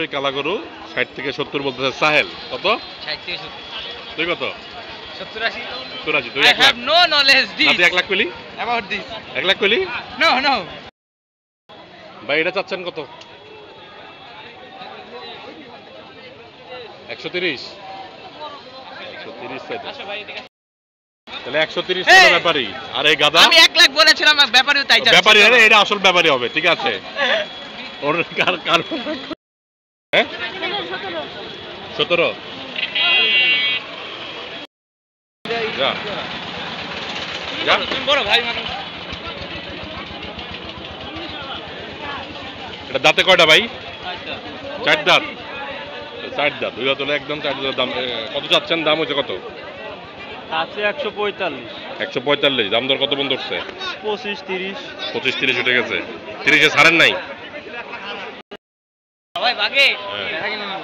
ওই কালা গরু 60 থেকে 70 বলতেছে সাহেল। কত? 60 থেকে 70। তুই কত? 70 80। 70 80 তুই 1 lakh. I have no knowledge this. তুই 1 লাখ কইলি? About this. 1 লাখ কইলি? No, no. ভাই এটা চাচ্ছেন কত? 130। 130 চাইতে। আসো ভাই এদিকে। তাহলে 130 টাকা ব্যাপারী। আর এই গাদা? আমি 1 লাখ বলেছিলাম, ব্যাপারীও তাই চাচ্ছে। ব্যাপারী আরে এটা আসল ব্যাপারী হবে, ঠিক আছে? ওর কার হ্যাঁ 17। যা যা তুমি বড় ভাই মানুষ। এটা দাঁতে কয়টা ভাই? আচ্ছা 4 দাঁত। 4 দাঁত। দুই দাঁত হলে একদম 4 দাঁত। দাম কত চাচ্ছেন? দাম হচ্ছে কত? আছে 145। 145। দাম দর কত বন্ধ হচ্ছে? 25 30। 25 30 উঠে গেছে। 30 এ ছাড়েন নাই? ভাই ভাগে। হ্যাঁ।